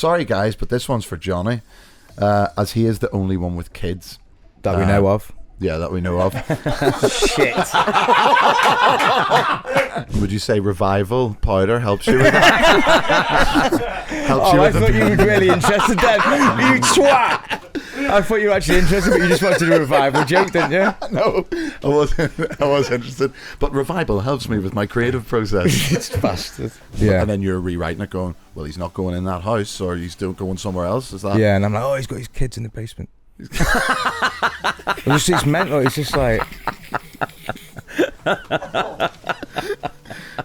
Sorry, guys, but this one's for Johnny, as he is the only one with kids. That we know of. Yeah, that we know of. Shit. Would you say revival powder helps you with that? Helps you I with thought you were really interested then. You twat. I thought you were actually interested, but you just wanted to do a revival joke, didn't you? No, I was interested. But revival helps me with my creative process. It's bastard. Yeah. And then you're rewriting it going, well, he's not going in that house, or he's still going somewhere else. Is that? Yeah, and I'm like, oh, he's got his kids in the basement. It's mental. It's just like...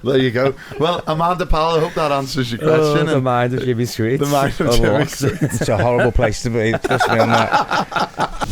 There you go. Well, Amanda Powell, I hope that answers your question. The mind of Jimmy Sweets. The mind of Jimmy Sweets. It's a horrible place to be. Trust me on that.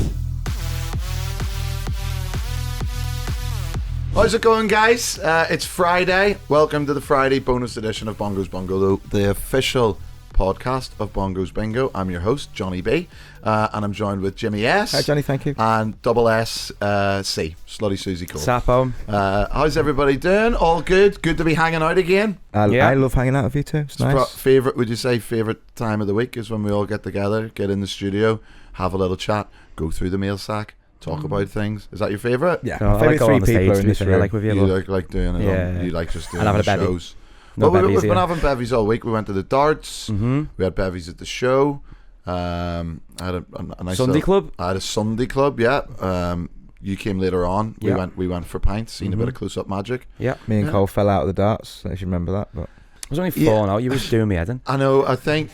How's it going, guys? It's Friday. Welcome to the Friday bonus edition of Bongo's Bungalow, the official podcast of Bongo's Bingo. I'm your host, Johnny B, and I'm joined with Jimmy S. Hi, Johnny, thank you. And double S C, Slutty Susie Cole. Sapo. How's everybody doing? All good? Good to be hanging out again? I love hanging out with you too. It's nice. Would you say favourite time of the week is when we all get together, get in the studio, have a little chat, go through the mail sack, talk about things? Is that your favourite? Yeah. No, I like going on the stage, to be fair, like with you. You like doing it? Yeah. You like just doing And having the a bevy. shows? No Well, we've bevies, been yeah. having bevies all week. We went to the darts. Mm-hmm. We had bevies at the show. I had a nice Sunday club? I had a Sunday club. Yeah. You came later on. Yeah. We went for pints, seen a bit of close up magic. Yeah. Me and Cole fell out of the darts. I should remember that. But I was only falling out. You was doing me, Eden. I know. I think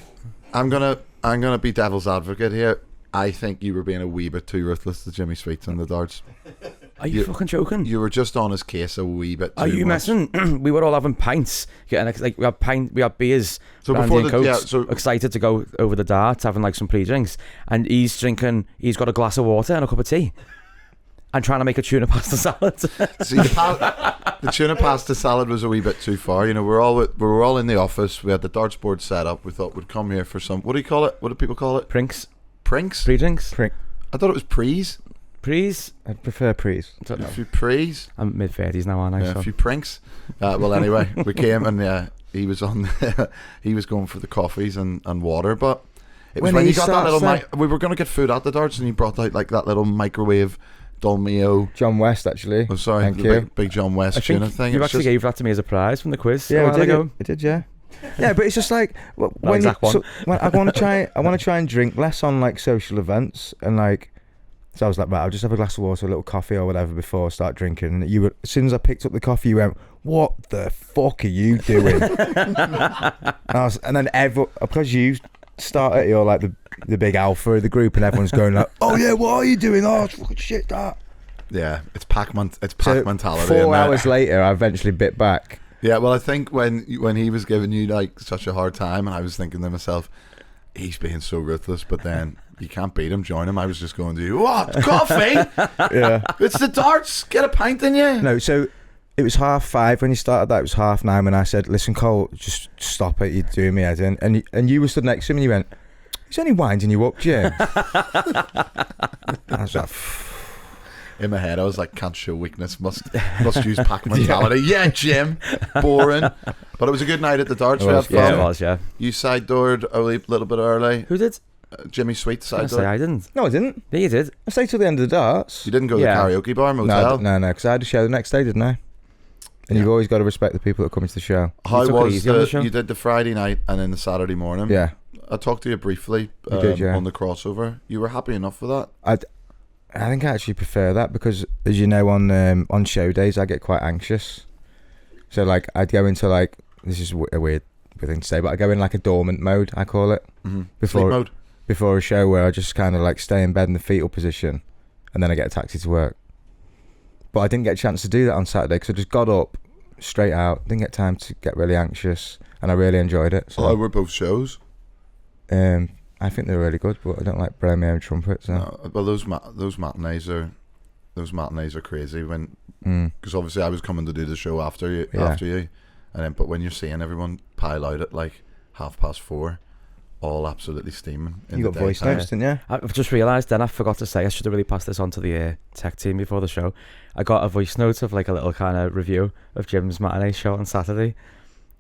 I'm gonna be devil's advocate here. I think you were being a wee bit too ruthless to Jimmy Sweets on the darts. Are you fucking joking? You were just on his case a wee bit too Are you much. messing? We were all having pints. Like we had beers. So brandy before and the- cokes, yeah, so- excited to go over the darts, having like some pre-drinks, and he's got a glass of water and a cup of tea, and trying to make a tuna pasta salad. See, the tuna pasta salad was a wee bit too far. You know, we were all in the office. We had the darts board set up. We thought we'd come here for some. What do you call it? What do people call it? Prinks, Prinks? pre-drinks, I thought it was prees. prees. I'd prefer prees. I don't A know. few prees. I'm mid-30s now, aren't I? Yeah, So. a few prinks. Well, anyway, we came and he was on. He was going for the coffees and water, but it was when you got that little. We were going to get food at the darts, and you brought out like that little microwave Dolmio. John West, actually. Oh, sorry, Thank the you. Big John West I tuna think thing. you It's actually just- gave that to me as a prize from the quiz. Yeah, a we while did. ago. It did, yeah. Yeah, but it's just like when exact one. when I want to try and drink less on like social events, and like, so I was like, right, I'll just have a glass of water, a little coffee or whatever before I start drinking. And you were, as soon as I picked up the coffee, you went, "What the fuck are you doing?" and then because you started, you're like the big alpha of the group, and everyone's going like, "Oh yeah, what are you doing? Oh, it's fucking shit that." Yeah, it's pack mentality. 4 isn't it? hours later, I eventually bit back. Yeah, well, I think when he was giving you like such a hard time, and I was thinking to myself, he's being so ruthless, but then you can't beat him, join him. I was just going to you, what, coffee? Yeah. It's the darts. Get a pint in you. No, so it was 5:30 when you started that. It was 9:30 when I said, "Listen, Cole, just stop it. You're doing me head in." And you were stood next to him and you went, "He's only winding you up, Jim." I was like, In my head, I was like, can't show weakness, must use pack mentality. Yeah, Jim, boring. But it was a good night at the darts. We had fun. Yeah, it was. Yeah. You side doored a little bit early. Who did? Jimmy Sweet I side say door. I didn't. "No, I didn't. Yeah, you did. I stayed till the end of the darts." You didn't go to Yeah. the karaoke bar motel. No, because I had a show the next day, didn't I? And you've always got to respect the people that come into the show. How You took it was easy on the show? you did the Friday night and then the Saturday morning? Yeah. I talked to you briefly You did, yeah. on the crossover. You were happy enough with that? I think I actually prefer that because, as you know, on show days I get quite anxious. So like I'd go into like, this is a weird thing to say, but I go in like a dormant mode, I call it, Sleep mode. before a show, where I just kind of like stay in bed in the fetal position, and then I get a taxi to work. But I didn't get a chance to do that on Saturday because I just got up straight out, didn't get time to get really anxious, and I really enjoyed it. So How were both shows? I think they're really good, but I don't like blowing my own trumpet. So. No, well, those matinees are crazy when because obviously I was coming to do the show after you, and then but when you're seeing everyone pile out at like 4:30, all absolutely steaming. You got voice notes, didn't you? I've just realised then I forgot to say, I should have really passed this on to the tech team before the show. I got a voice note of like a little kind of review of Jim's matinee show on Saturday,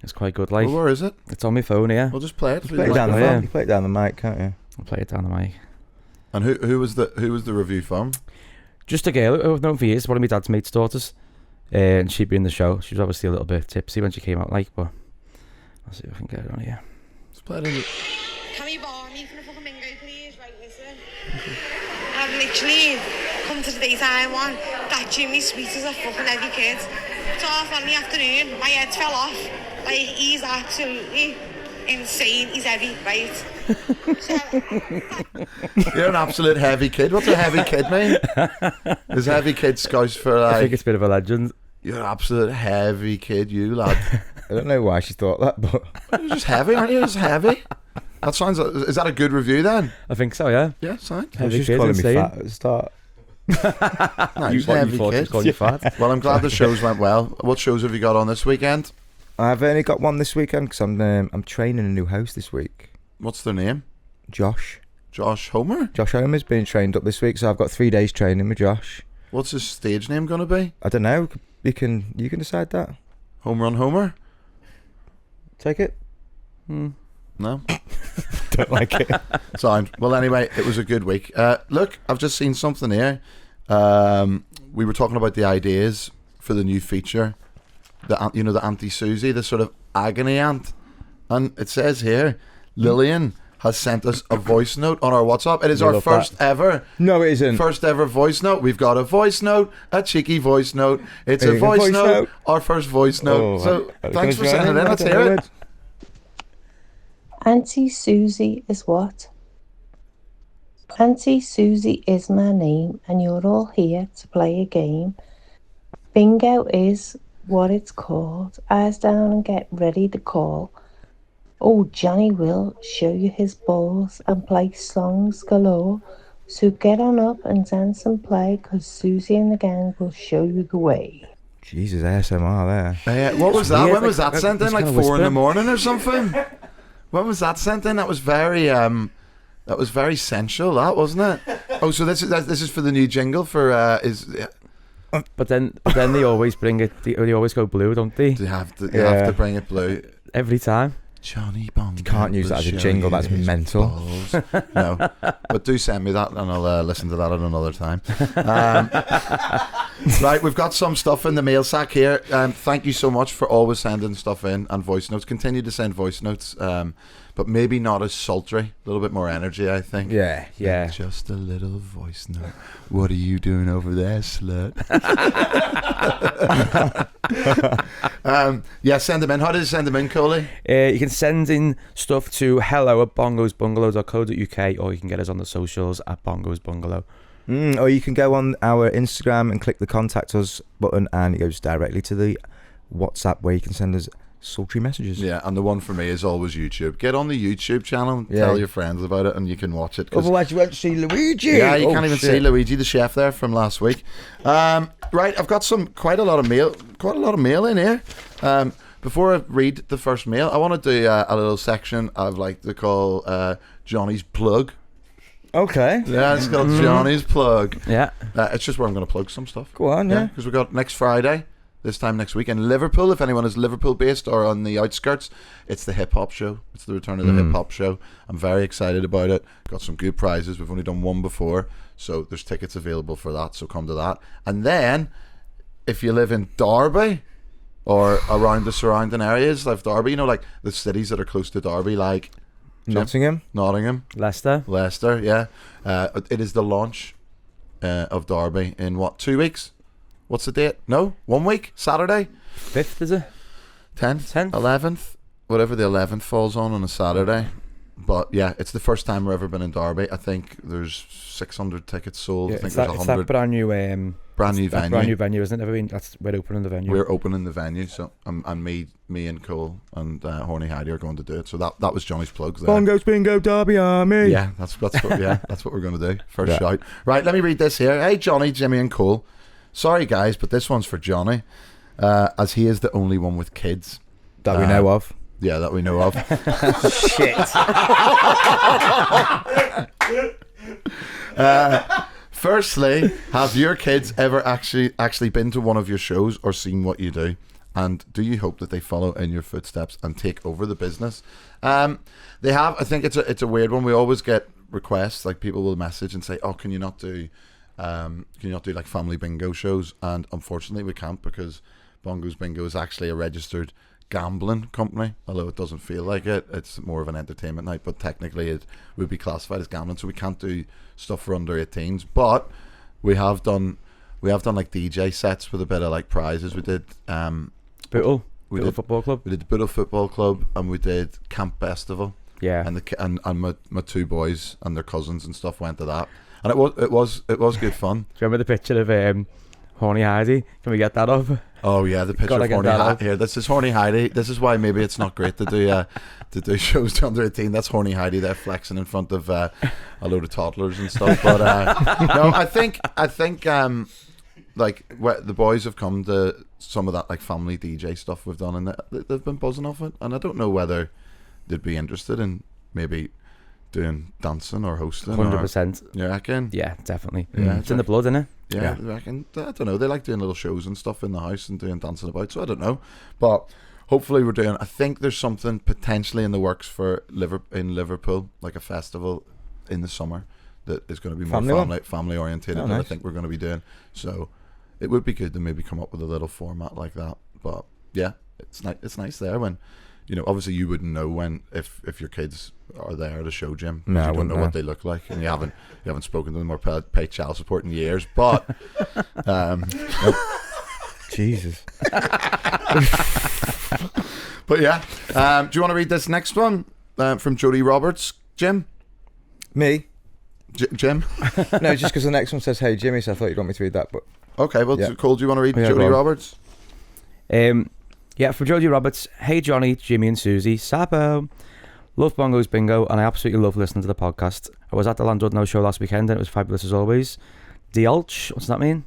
It's quite good. Like, Well, where is it? it's on my phone here. We'll just play it. Play it down the phone. You play it down the mic, can't you? I'll play it down the mic. And who was the review from? Just a girl who I've known for years, one of my dad's mate's daughters. And she'd be in the show. She was obviously a little bit tipsy when she came out, like, but I'll see if I can get it on here. Let's play it in. Can we BARMY for the fucking bingo, please? Right, listen. I've literally come to the daytime one. That Jimmy Sweet is a fucking heavy kid. It's half on the afternoon. My head fell off. Like, he's absolutely insane. He's heavy, right? You're an absolute heavy kid. What's a heavy kid mean? Is heavy kid Scouse for like? I think it's a bit of a legend. You're an absolute heavy kid, you lad. I don't know why she thought that, but You're just heavy, aren't you? Just heavy. That sounds. Is that a good review then? I think so, yeah. Yeah, fine. Heavy she's kid, calling me insane. fat at the start. Nice, What, heavy you thought she kid. was calling you fat? Well, I'm glad the shows went well. What shows have you got on this weekend? I've only got one this weekend because I'm training a new host this week. What's their name? Josh Homer? Josh Homer's being trained up this week, so I've got 3 days training with Josh. What's his stage name going to be? I don't know. You can decide that. Homer on Homer? Take it. No? Don't like it. Sound. Well, anyway, it was a good week. Look, I've just seen something here. We were talking about the ideas for the new feature. The Auntie Susie, the sort of agony aunt. And it says here, Lillian has sent us a voice note on our WhatsApp. It is our first ever. No, it isn't. First ever voice note. We've got a voice note, a cheeky voice note. It's a voice note, our first voice note. Oh, so thanks for sending it in. Let's hear it. Auntie Susie is what? Auntie Susie is my name, and you're all here to play a game. Bingo is what it's called. Eyes down and get ready to call. Oh, Johnny will show you his balls and play songs galore. So get on up and dance and play, 'cause Susie and the gang will show you the way. Jesus, ASMR there. What was that? weird, When was like, that sent in? it's Like kinda 4 in the whisper. morning or something? When was that sent in? That was very sensual. That wasn't it? Oh, so this is for the new jingle for But then they always bring it. They always go blue, don't they? You have to bring it blue. Every time. Jonny Bongo. You can't use that as a jingle. That's mental. Balls. No, but do send me that, and I'll listen to that at another time. Right, we've got some stuff in the mail sack here. Thank you so much for always sending stuff in and voice notes. Continue to send voice notes, but maybe not as sultry. A little bit more energy, I think. Yeah. Just a little voice note. What are you doing over there, slut? Send them in. How do you send them in, Coley? You can send in stuff to hello@bongosbungalow.co.uk, or you can get us on the socials at Bongo's Bungalow. Or you can go on our Instagram and click the contact us button, and it goes directly to the WhatsApp where you can send us sultry messages. Yeah, and the one for me is always YouTube. Get on the YouTube channel and tell your friends about it, and you can watch it. Otherwise, you won't see Luigi. Yeah, you can't even see Luigi, the chef, there from last week. Right, I've got quite a lot of mail in here. Before I read the first mail, I want to do a little section I'd like to call Johnny's Plug. Okay. Yeah, it's called Johnny's Plug. Yeah. It's just where I'm going to plug some stuff. Go on, yeah. Because we've got next Friday, this time next week, in Liverpool. If anyone is Liverpool based or on the outskirts, it's the hip hop show. It's the return of the hip hop show. I'm very excited about it. Got some good prizes. We've only done one before, so there's tickets available for that. So come to that. And then, if you live in Derby or around the surrounding areas of Derby, like the cities that are close to Derby, like Nottingham, Leicester, yeah. It is the launch of Derby in 2 weeks? What's the date? No, 1 week. Saturday. 5th, is it? 10th, 10th, 11th, whatever the 11th falls on a Saturday. But yeah, it's the first time we've ever been in Derby. I think there's 600 tickets sold. Yeah, I think it's there's that 100. brand new venue. Brand new venue, isn't it? We're opening the venue. We're opening the venue, so and me and Cole and Horny Heidi are going to do it. So that was Johnny's plugs there. Bongos, bingo, Derby Army. Yeah, that's what we're going to do. First shout. Right, let me read this here. Hey, Johnny, Jimmy, and Cole. Sorry, guys, but this one's for Johnny, as he is the only one with kids that we know of. Yeah, that we know of. Shit. Firstly, have your kids ever actually been to one of your shows or seen what you do? And do you hope that they follow in your footsteps and take over the business? They have. I think it's a weird one. We always get requests, like people will message and say, "Oh, can you not do like family bingo shows?" And unfortunately, we can't, because Bongo's Bingo is actually a registered gambling company. Although it doesn't feel like it, it's more of an entertainment night. But technically, it would be classified as gambling, so we can't do stuff for under 18s. But we have done like DJ sets with a bit of like prizes. We did Bootle did Football Club. We did the Bootle Football Club, and we did Camp Festival. Yeah. And my two boys and their cousins and stuff went to that, and it was good fun. Do you remember the picture of Horny Heidi? Can we get that up? Oh yeah, the picture of Horny Heidi. Here, this is Horny Heidi. This is why maybe it's not great to do shows to under 18. That's Horny Heidi there flexing in front of a load of toddlers and stuff. But no, I think like the boys have come to some of that like family DJ stuff we've done, and they've been buzzing off it. And I don't know whether they'd be interested in maybe doing dancing or hosting. 100%. You reckon? Yeah, definitely. Yeah, It's in the blood, isn't it? Yeah, I reckon. I don't know. They like doing little shows and stuff in the house and doing dancing about. So I don't know, but hopefully we're doing. I think there's something potentially in the works for in Liverpool, like a festival in the summer that is going to be more family orientated. That I think we're going to be doing. So it would be good to maybe come up with a little format like that. But yeah, it's nice there when. You know, obviously you wouldn't know when if your kids are there at a show, Jim. No, you don't know what they look like, and you haven't spoken to them or paid child support in years. But Jesus. But yeah, do you want to read this next one from Jodie Roberts, Jim? Me? Jim? No, just because the next one says, "Hey Jimmy," so I thought you'd want me to read that. But okay, well, yeah. Cole, do you want to read Jodie Roberts? Yeah, from Jodie Roberts. Hey Johnny, Jimmy and Susie. Sapo. Love Bongo's Bingo, and I absolutely love listening to the podcast. I was at the Landlord No show last weekend, and it was fabulous as always. Diolch, what's that mean?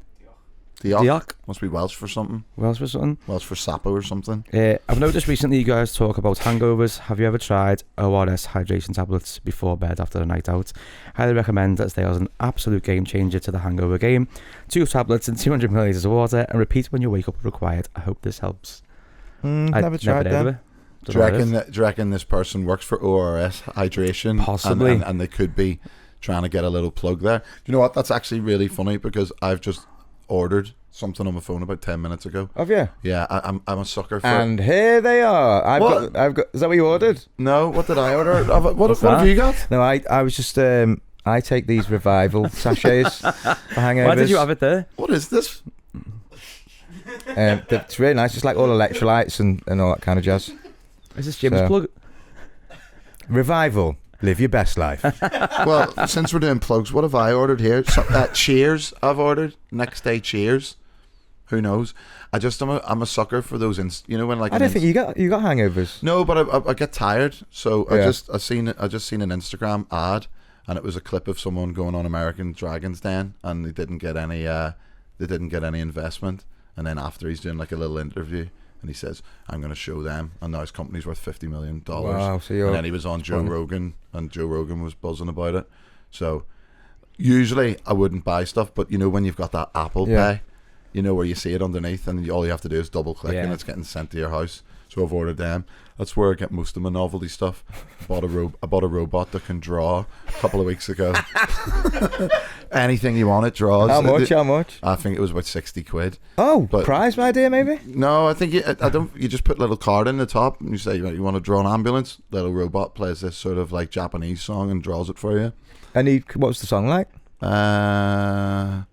Diolch. Must be Welsh for something. Welsh for something? Welsh for Sapo or something. I've noticed recently you guys talk about hangovers. Have you ever tried ORS hydration tablets before bed after a night out? Highly recommend, as they are an absolute game changer to the hangover game. 2 tablets and 200 milliliters of water, and repeat when you wake up required. I hope this helps. Never tried that. Do you reckon this person works for ORS Hydration? Possibly. And they could be trying to get a little plug there. Do you know what? That's actually really funny, because I've just ordered something on my phone about 10 minutes ago. Have you? Yeah, I'm a sucker for and here they are. I've got. Is that what you ordered? No, what did I order? What have you got? No, I was just I take these revival sachets for hangovers. Why did you have it there? What is this? It's really nice. It's like all electrolytes and all that kind of jazz. Is this Jim's plug? Revival. Live your best life. Well, since we're doing plugs, what have I ordered here? Cheers I've ordered. Next day Cheers. Who knows? I'm a sucker for those. You know when like I don't think you got hangovers. No, but I get tired. So I just seen an Instagram ad, and it was a clip of someone going on American Dragon's Den, and they didn't get any investment. And then after, he's doing like a little interview, and he says, "I'm going to show them," and now his company's worth $50 million. Wow, so and then he was on Joe Rogan, and Joe Rogan was buzzing about it. So usually I wouldn't buy stuff, but you know when you've got that Apple Pay, you know where you see it underneath, and all you have to do is double click, and it's getting sent to your house. So I've ordered them. That's where I get most of my novelty stuff. I bought a robot that can draw a couple of weeks ago. Anything you want, it draws. How much? I think it was about 60 quid. Oh, prize idea maybe? No, I think you just put a little card in the top, and you say you want to draw an ambulance. Little robot plays this sort of like Japanese song and draws it for you. And what's the song like? I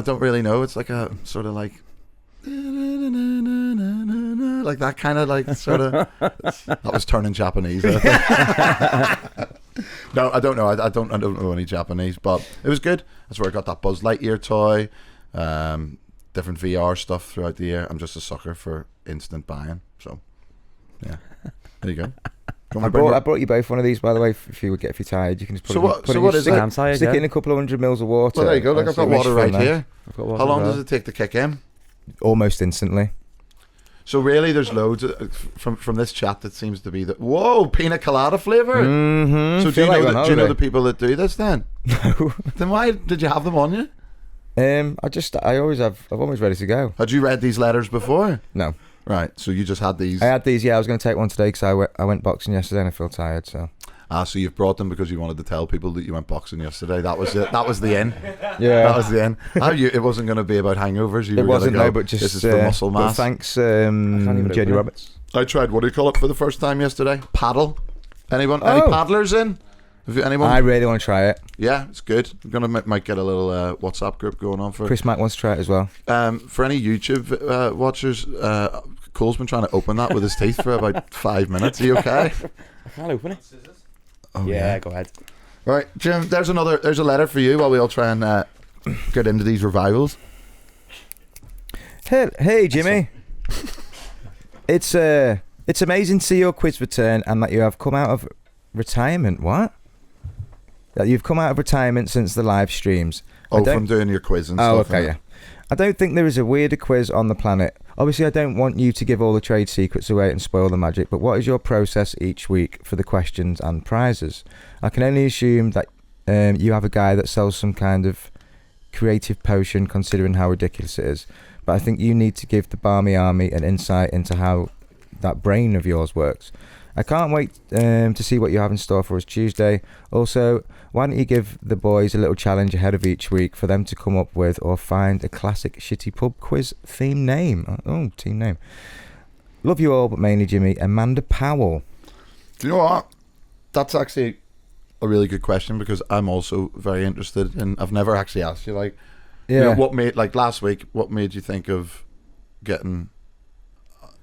don't really know. It's like a sort of like that kind of like sort of. That was turning Japanese. I think. No, I don't know. I don't know any Japanese, but it was good. That's where I got that Buzz Lightyear toy. Different VR stuff throughout the year. I'm just a sucker for instant buying. So yeah, there you go. I brought you both one of these, by the way. If you're tired, you can just put stick it in a couple of 100 mils of water. Well, there you go. Look, I've got water right here. How long does it take to kick in? Almost instantly. So really, there's loads from this chat that seems to be whoa, pina colada flavour. Mm-hmm. So do you know the people that do this then? No. Then why did you have them on you? I'm always ready to go. Had you read these letters before? No. Right, so you just had these. I had these, yeah. I was going to take one today because I went boxing yesterday and I feel tired, so. So you've brought them because you wanted to tell people that you went boxing yesterday. That was it. That was the end. Yeah. That was the end. It wasn't going to be about hangovers. It wasn't, no, but just... This is for muscle mass. Thanks, Jenny Roberts. I tried, what do you call it, for the first time yesterday? Paddle. Anyone? Any paddlers in? Anyone? I really want to try it. Yeah, it's good. We're going to might get a little WhatsApp group going on for... Chris Mack wants to try it as well. For any YouTube watchers, Cole's been trying to open that with his teeth for about 5 minutes. Are you okay? I can't open it. Oh, yeah, go ahead. Right, Jim, there's a letter for you while we all try and get into these revivals. Hey Jimmy. It's amazing to see your quiz return and that you have come out of retirement. What? That you've come out of retirement since the live streams. From doing your quiz and stuff. Oh, okay, yeah. I don't think there is a weirder quiz on the planet. Obviously, I don't want you to give all the trade secrets away and spoil the magic, but what is your process each week for the questions and prizes? I can only assume that you have a guy that sells some kind of creative potion, considering how ridiculous it is. But I think you need to give the BARMY army an insight into how that brain of yours works. I can't wait to see what you have in store for us Tuesday. Also, why don't you give the boys a little challenge ahead of each week for them to come up with or find a classic shitty pub quiz theme name? Oh, team name. Love you all, but mainly Jimmy. Amanda Powell. Do you know what? That's actually a really good question because I'm also very interested in... I've never actually asked you, like... Yeah. You know, what made... Like, last week, what made you think of getting...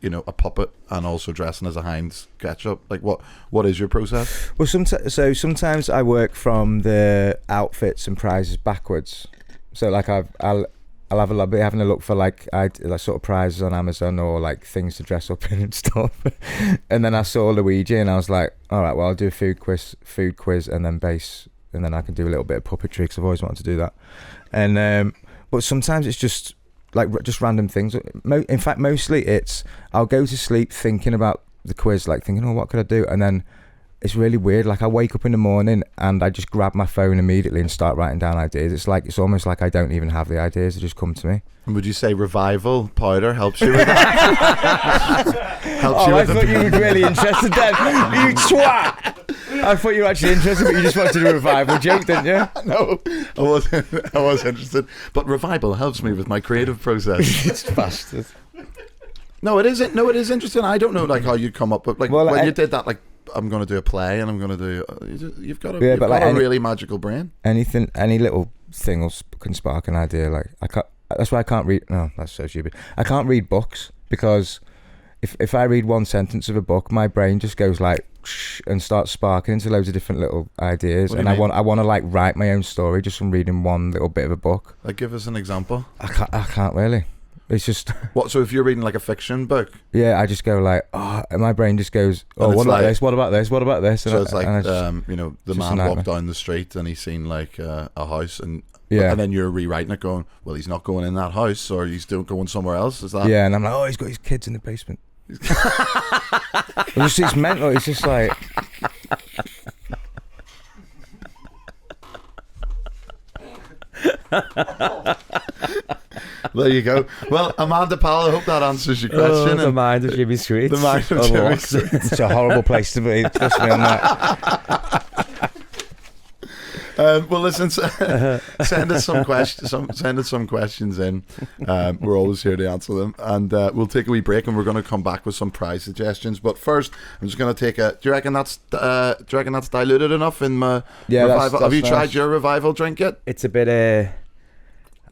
a puppet and also dressing as a Heinz ketchup? Like, what is your process? Well, sometimes I work from the outfits and prizes backwards. So like I'll be having a look for like sort of prizes on Amazon or like things to dress up in and stuff. And then I saw Luigi and I was like, all right, well I'll do a food quiz, and then and then I can do a little bit of puppetry because I've always wanted to do that. And but sometimes it's just random things. In fact, mostly it's I'll go to sleep thinking about the quiz, like thinking, oh, what could I do? And then it's really weird. Like I wake up in the morning and I just grab my phone immediately and start writing down ideas. It's almost like I don't even have the ideas; they just come to me. And would you say revival powder helps you with that? I thought you were really interested then. You twat! I thought you were actually interested, but you just wanted to do a revival joke, didn't you? No, I was interested. But revival helps me with my creative process. It's bastard. No, it isn't. No, it is interesting. I don't know like how you come up with like when you did that. Like I'm going to do a play and I'm going to do. You've got a really magical brain. Anything, any little thing can spark an idea. Like I can't. That's why I can't read. No, that's so stupid. I can't read books because if I read one sentence of a book, my brain just goes like and starts sparking into loads of different little ideas. And I want to like write my own story just from reading one little bit of a book. Like, give us an example. I can't really. It's just what. So if you're reading like a fiction book, yeah, I just go like, oh, and my brain just goes, oh, what about this? What about this? What about this? And so it's like, the man walked down the street and he's seen like a house and. Yeah, and then you're rewriting it, going, well, he's not going in that house, or he's still going somewhere else. Is that? Yeah, and I'm like, oh, he's got his kids in the basement. It's mental. It's just like. There you go. Well, Amanda Powell, I hope that answers your question. The mind of Jimmy Sweet. The mind of Jimmy Sweet. It's a horrible place to be. Trust me on that. Well, listen, send us some questions. Send us some questions in. We're always here to answer them, and we'll take a wee break, and we're going to come back with some prize suggestions. But first, I'm just going to take a. Do you reckon that's diluted enough in my revival? Have you tried your revival drink yet? It's a bit.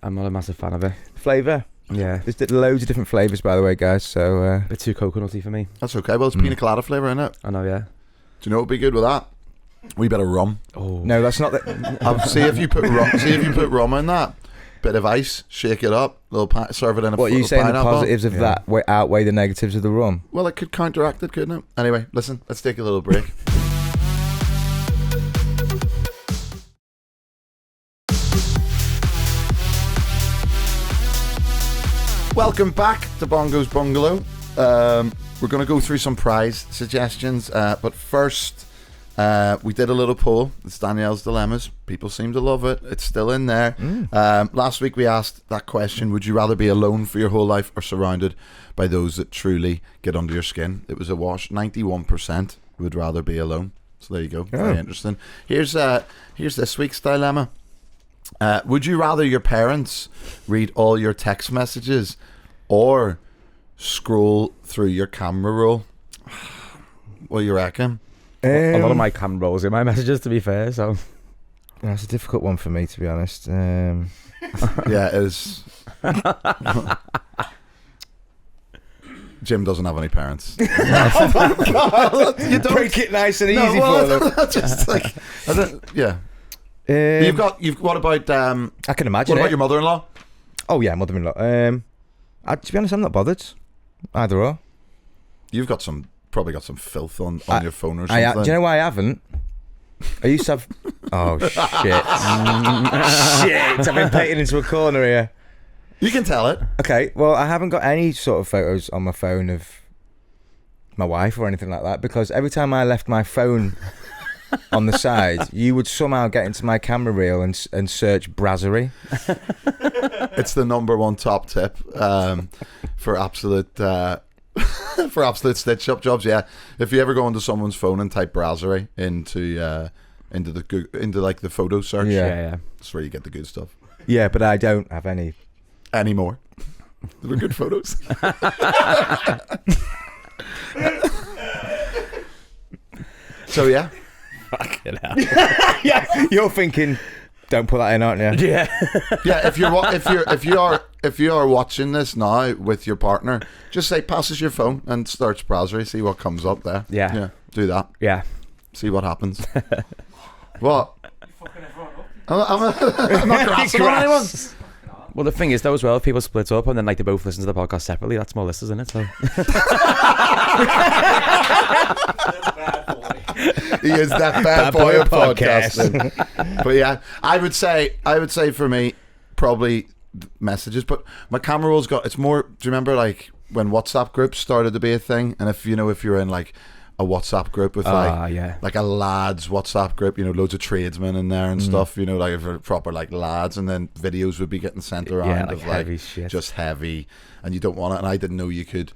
I'm not a massive fan of it. Flavour. Yeah, there's loads of different flavours, by the way, guys. So a bit too coconutty for me. That's okay. Well, it's pina colada flavour, isn't it? I know. Yeah. Do you know what would be good with that? We bit of rum. Oh no, that's not that. See if you put rum in that. Bit of ice, shake it up, serve it in a. What are you saying? The positives of that outweigh the negatives of the rum? Well, it could counteract it, couldn't it? Anyway, listen, let's take a little break. Welcome back to Bongo's Bungalow. We're going to go through some prize suggestions, but first. We did a little poll. It's Danielle's Dilemmas. People seem to love it. It's still in there. Last week we asked that question: would you rather be alone for your whole life or surrounded by those that truly get under your skin? It was a wash. 91% would rather be alone. So there you go. Very interesting. Here's this week's dilemma. Would you rather your parents read all your text messages or scroll through your camera roll? What do you reckon? A lot of my camera rolls in my messages, to be fair. So that's a difficult one for me, to be honest. Yeah, it is. Jim doesn't have any parents. Oh my God. You don't break it nice and easy for them. Just like, yeah. You've. What about? I can imagine. What about your mother-in-law? Oh yeah, mother-in-law. To be honest, I'm not bothered. Either or. You've got probably got some filth on your phone or something. Do you know why I haven't? I used to have. Oh shit! Shit! I've been painted into a corner here. You can tell it. Okay, well, I haven't got any sort of photos on my phone of my wife or anything like that, because every time I left my phone on the side, you would somehow get into my camera reel and search brasserie. It's the #1 top tip for absolute stitch up jobs. Yeah, if you ever go into someone's phone and type brasserie into like the photo search, yeah, that's where you get the good stuff. Yeah, but I don't have any anymore. They were good photos. So yeah. Fucking hell. Yeah, you're thinking, don't put that in, aren't you? Yeah. Yeah, if you are watching this now with your partner, just say passes your phone and search browser, see what comes up there. Yeah. Do that. Yeah. See what happens. What? I'm not grassing on anyone. Well, the thing is, though, as well, if people split up and then like they both listen to the podcast separately, that's more listeners, isn't it? So. He is that bad boy of podcasting. But yeah, I would say for me, probably messages. But my camera roll's got, it's more, do you remember like when WhatsApp groups started to be a thing? And if you're in like a WhatsApp group with like a lads WhatsApp group, loads of tradesmen in there and stuff, like for proper like lads, and then videos would be getting sent around of like heavy shit. Just heavy, and you don't want it. And I didn't know you can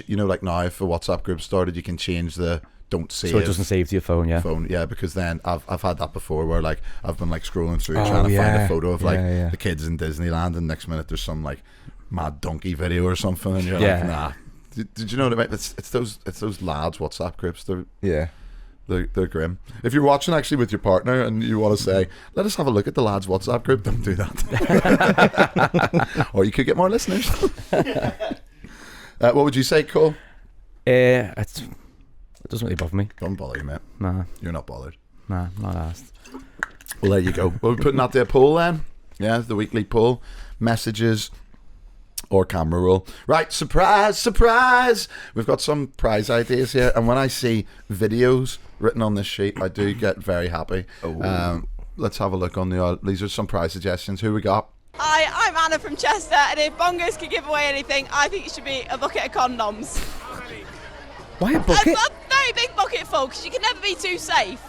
like now if a WhatsApp group started, you can change the don't save, so it doesn't save to your phone. Yeah, because then I've had that before where like I've been like scrolling through trying to find a photo of like the kids in Disneyland, and next minute there's some like mad donkey video or something, and you're like, nah. Did you know what I mean? It's those lads WhatsApp groups. They're grim. If you're watching actually with your partner and you want to say, let us have a look at the lads WhatsApp group, don't do that. Or you could get more listeners. What would you say, Cole? It doesn't really bother me. Don't bother you, mate. Nah. You're not bothered. Nah, not asked. Well, there you go. We're putting out the poll then. Yeah, the weekly poll. Messages or camera roll. Right, surprise. We've got some prize ideas here, and when I see videos written on this sheet, I do get very happy. Let's have a look on these are some prize suggestions. Who we got? Hi, I'm Anna from Chester, and if Bongos could give away anything, I think it should be a bucket of condoms. Why a bucket? A very big bucket full, because you can never be too safe.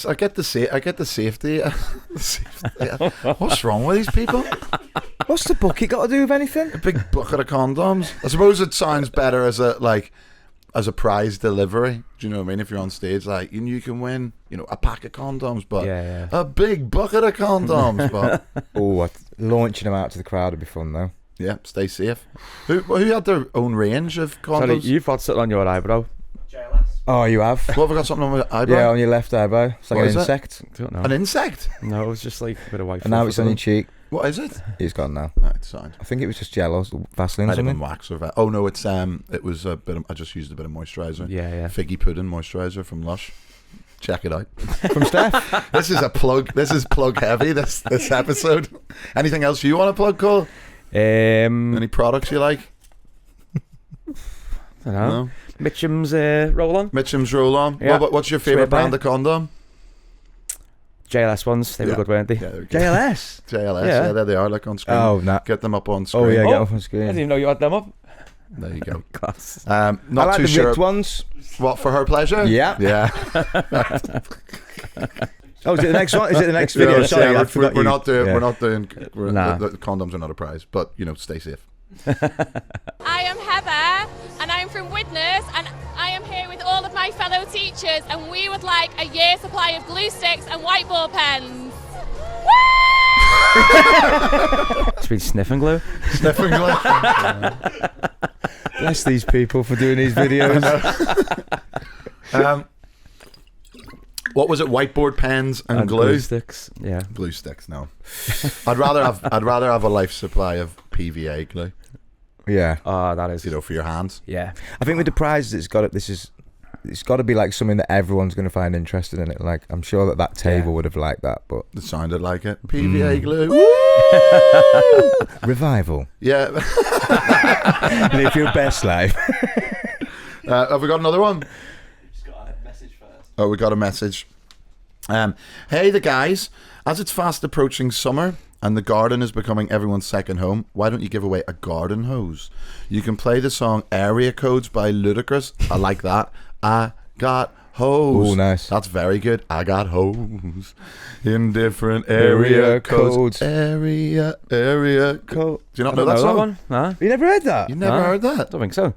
I get the safety. What's wrong with these people? What's the bucket got to do with anything? A big bucket of condoms. I suppose it sounds better as a prize delivery. Do you know what I mean? If you're on stage, like you can win, a pack of condoms, but a big bucket of condoms. But launching them out to the crowd would be fun though. Yeah, stay safe. Who had their own range of condoms? Sorry, you've got something on your eyebrow. Oh, you have? What have I got something on my eyebrow? Yeah, on your left eyebrow. It's like an insect. I don't know. An insect? No, it was just like a bit of white. And now it's on your cheek. What is it? He's gone now. It's fine. I think it was just Jello, Vaseline, I didn't something. wax or oh no, it was a bit. I just used a bit of moisturiser. Yeah. Figgy pudding moisturiser from Lush. Check it out. From Steph. This is a plug. This is plug heavy. This episode. Anything else you want to plug, Cole? Any products you like? I don't know. No? Mitchum's roll-on. Mitchum's roll-on. Yeah. What's your favourite brand of condom? JLS ones. They were good, weren't they? Yeah, JLS? JLS, yeah, there they are, like on screen. Oh, no. Get them up on screen. Oh, yeah, get them up on screen. I didn't even know you had them up. There you go. Class. Not I like too the sure. ripped ones. What, for her pleasure? Yeah. Yeah. Oh, is it the next one? Is it the next video? Yeah, Sorry, yeah, I we're forgot you. not doing. Yeah. We're not doing. Nah. The condoms are not a prize, but stay safe. I am Heather and I'm from Widnes and I am here with all of my fellow teachers and we would like a year's supply of glue sticks and whiteboard pens. It's been sniffing glue. Sniffing glue. Bless these people for doing these videos. What was it? Whiteboard pens and glue sticks. Yeah. Glue sticks. No. I'd rather have a life supply of PVA glue. Yeah. Oh, that is. For your hands. Yeah. I think with the prizes, it's got to be like something that everyone's going to find interested in it. Like, I'm sure that table would have liked that, but It sounded like it. PVA glue. revival. Yeah. Live your best life. Have we got another one? Oh, we got a message. Hey, the guys. As it's fast approaching summer and the garden is becoming everyone's second home, why don't you give away a garden hose? You can play the song Area Codes by Ludacris. I like that. I got hose. Oh, nice. That's very good. I got hose in different area codes. Area code. Do you not know that song? one? No. You never heard that? You never heard that? I don't think so.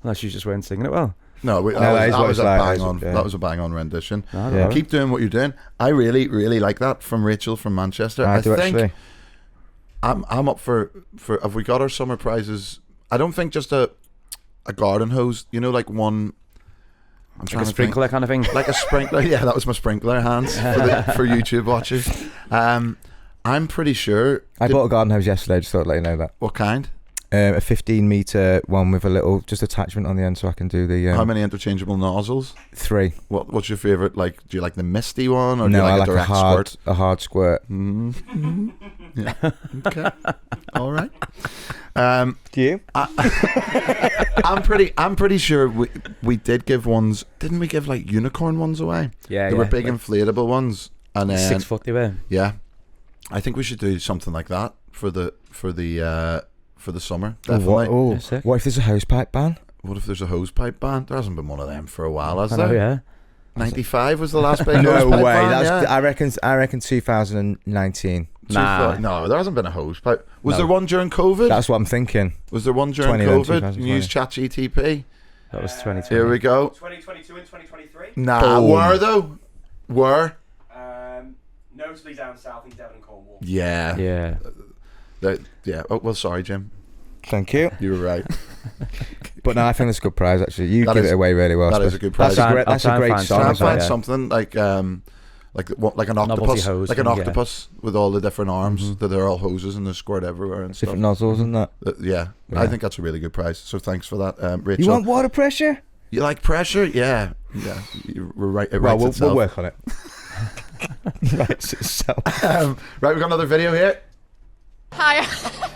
Unless you just weren't singing it well. No, that was a like. bang on. Yeah. That was a bang on rendition. Yeah. Keep doing what you're doing. I really, really like that from Rachel from Manchester. I do think actually. I'm up for. Have we got our summer prizes? I don't think just a garden hose. Like one. I'm trying Like a to sprinkler kind of thing. Like a sprinkler. Yeah, that was my sprinkler hands for YouTube watchers. I'm pretty sure. I bought a garden hose yesterday. Just thought I'd let you know that. What kind? A 15-meter one with a little just attachment on the end, so I can do the. How many interchangeable nozzles? 3. What's your favorite? Like, do you like the misty one or do No, you like I a like direct squirt? a hard squirt. Mm-hmm. Yeah. Okay. All right. Do you? I'm pretty sure we did give ones. Didn't we give like unicorn ones away? Yeah. They were big inflatable ones, and then 6 foot they were. Yeah, I think we should do something like that for the summer. Definitely. What if there's a hose pipe ban? What if there's a hose pipe ban? There hasn't been one of them for a while, has I there? know, yeah. 95 was the last big No hose pipe way. ban. Yeah. I reckon 2019. Nah. No, there hasn't been a hose pipe. Was No. there one during COVID? That's what I'm thinking. Was there one during 20 then, COVID? You 2020. used ChatGTP. That was 2020. Here we go. 2022 and 2023. Nah, Boom. were though? Were? Notably down south in Devon and Cornwall. Yeah. Yeah. Yeah. Oh, well, sorry, Jim. Thank you. You were right. But no, I think that's a good prize. Actually, you That give is- it away really well. that is a good prize. That's I'll a try great and song. Try and Songs like find that. something like an Novelty octopus, hose like an thing, yeah. octopus with all the different arms that are all hoses and they squirt everywhere and stuff. Different nozzles and that. Yeah, I think that's a really good prize. So thanks for that, Rachel. You want water pressure? You like pressure? Yeah. We're right. It Well, writes we'll itself. work on it. Writes itself. Right, we've got another video here. Hi,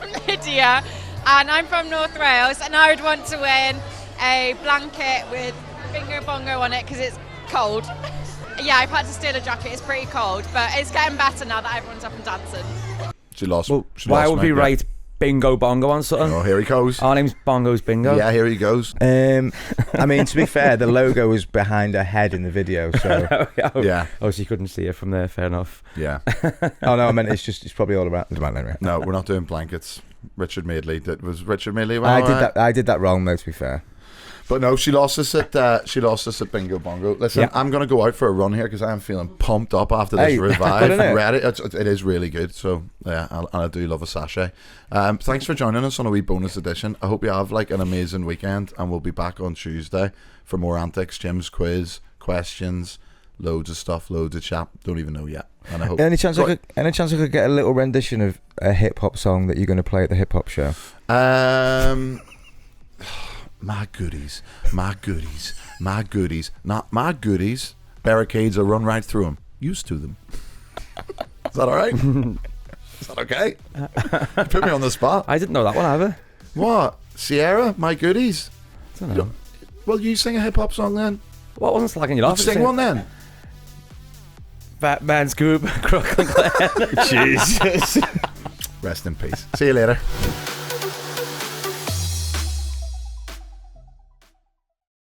I'm Lydia and I'm from North Wales and I would want to win a blanket with Bingo Bongo on it because it's cold. Yeah, I've had to steal a jacket, it's pretty cold, but it's getting better now that everyone's up and dancing. She lost. Well, she why lost would me, we yeah. write Bingo Bongo on something? Oh, here he goes. Our name's Bongo's Bingo. Yeah, here he goes. I mean, to be fair, the logo was behind her head in the video, so. Yeah. Oh, so you couldn't see it from there. Fair enough. Yeah. Oh no, I meant it's probably all around. Anyway. No, we're not doing blankets. Richard Madeley. Was Richard Madeley? I did that wrong though. To be fair. But no, she lost us at Bingo Bongo. Listen, Yeah. I'm gonna go out for a run here because I am feeling pumped up after this Hey, revive. good, innit? Ready? It is really good. So yeah, I do love a sachet. Thanks for joining us on a wee bonus edition. I hope you have like an amazing weekend, and we'll be back on Tuesday for more antics, Jim's quiz, questions, loads of stuff, loads of chat. Don't even know yet. And I hope. Any chance I could get a little rendition of a hip hop song that you're going to play at the hip hop show? My goodies, my goodies, my goodies, not my goodies. Barricades, I run right through them. Used to them. Is that all right? Is that okay? You put me on the spot. I didn't know that one either. What? Sierra, my goodies? I don't know. Well, you sing a hip hop song then. Well, I wasn't slagging you off. Sing one then. Batman Scoop, Crooklyn Glen. Jesus. Rest in peace. See you later.